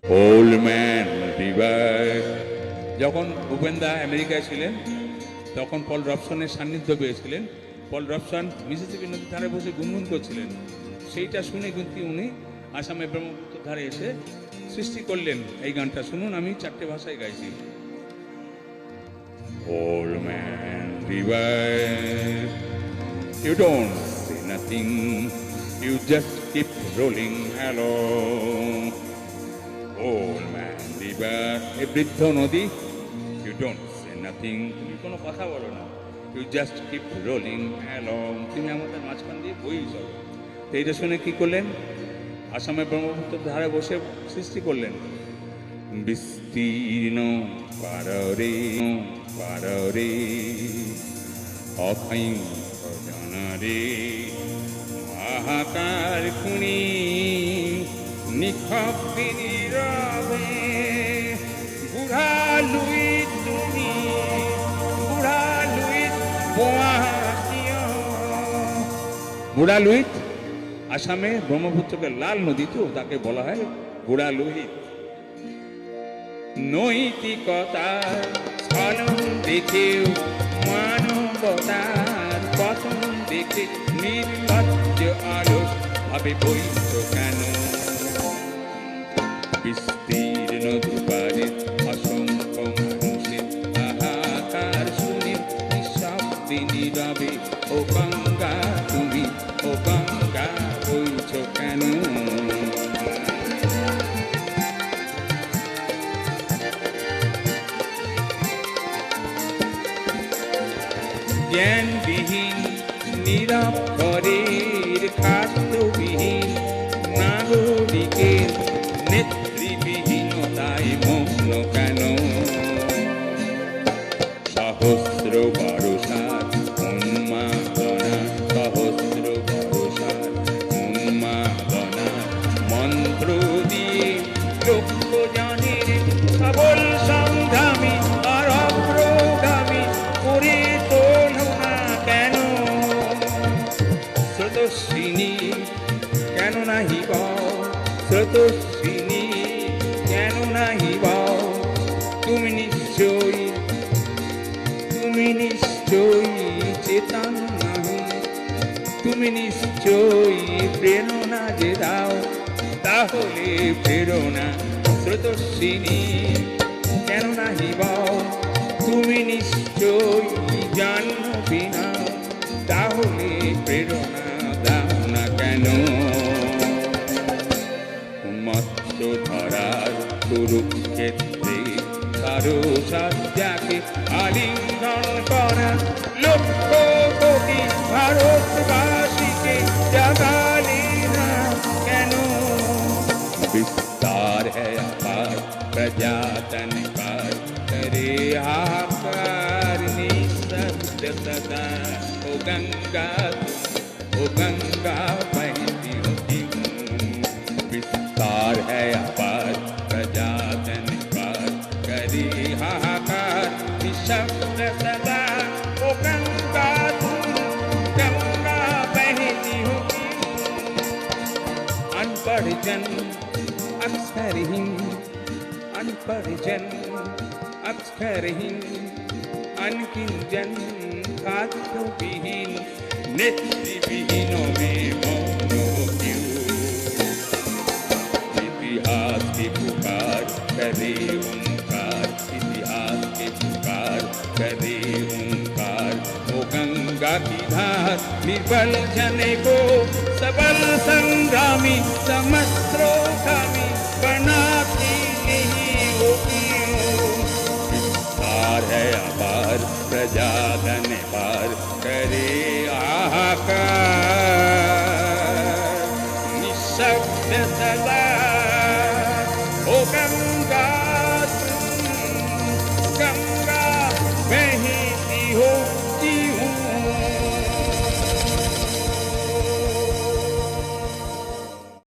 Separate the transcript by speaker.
Speaker 1: Old man river. যখন ভূপেন্দা আমেরিকায় ছিলেন তখন পল রবসনের সান্নিধ্য পেয়েছিলেন। পল রবসন মিসিসিপি নদীর ধারে বসে গুনগুন করছিলেন। সেইটা শুনে কিন্তু উনি আসামে ব্রহ্মপুত্র ধারে এসে সৃষ্টি করলেন এই গানটা। শুনুন, আমি 4টে ভাষায় গাইছি। Old man river, you don't say nothing, you just keep rolling along. Old man river, এ বৃদ্ধ নদী, you don't say nothing, তুমি কোনো কথা বলো না, you just keep rolling along, তুমি আমাদের মাঝখান দিয়ে বই চলো। তো এইটা শুনে কি করলেন? আসামে ব্রহ্মপুত্রের ধারে বসে সৃষ্টি করলেন। বিস্তীর্ণ পাররে পাররে অফাই জানারে হাহাকার খুনি নিঃশব্দে নীরবে বুড়া লুইত তুমি বুড়া লুইত বুড়া লুইত আসামে ব্রহ্মপুত্রকে লাল নদী, তো তাকে বলা হয় বুড়া লুইত। নৈতিকতার স্খলন দেখেও মানবতার পতন দেখে নির্লজ্জ আলস ভাবে বইত কেন? বিস্তীর্ণ দুপারে অসংখ্য মানুষের হাহাকার শুনে নিঃশব্দে নীরবে ও গঙ্গা তুমি ও গঙ্গা বইছ কেন? জ্ঞানবিহীন নিরক্ষরের খাদ্যবিহীন নাগরিকের নেতৃবিহীনতায় মগ্ন কেন? সহস্র বরষার উন্মাদনা সহস্র বরষার উন্মাদনা মন্ত্র দিয়ে লক্ষ জনের সবল সংগ্রামী আর অগ্রগামী করে তোলো না কেন? স্রোতস্বিনী কেন নাহি বল, স্রোতস্বিনী কেন নাহি বল, তুমি নিশ্চয়ই চেতন নাহি, তুমি নিশ্চয়ই প্রেরণা যে দাও, তাহলে প্রেরণা স্রোতস্বিনী কেন নাহি বল, তুমি নিশ্চয়ই জাহ্নবী নাও, তাহলে প্রেরণা দাও না কেন? মৎস্য ধরার কুরুক্ষেত্রে কারো সাজ্জাকে আলিঙ্গন করা লক্ষ কোটি ভারতবাসীকে জাগালে না কেন? विस्तार है अपार प्रजातन पार करे हाहाकार निःशब्द सदा ओ गंगा बहती होती हूँ। विस्तार है अपार प्रजातन पार करे हाहाकार निःशब्द सदा ओ गंगा बहती होती हूँ। अनपढ़ जन अक्षरहीन अनपढ़ जन अक्षरहीन अनकिंजन खाद्यविहीन नेत्रविहीनों में मौन क्यों? इतिहास की पुकार करे ओंकार, इतिहास की पुकार करे ओंकार। वो गंगा की धार निर्बल जने को सबल संग्रामी समस्त्रोगामी बनाती नहीं होती हूँ। विस्तार है अपार प्रजा धन पार करे हाहाकार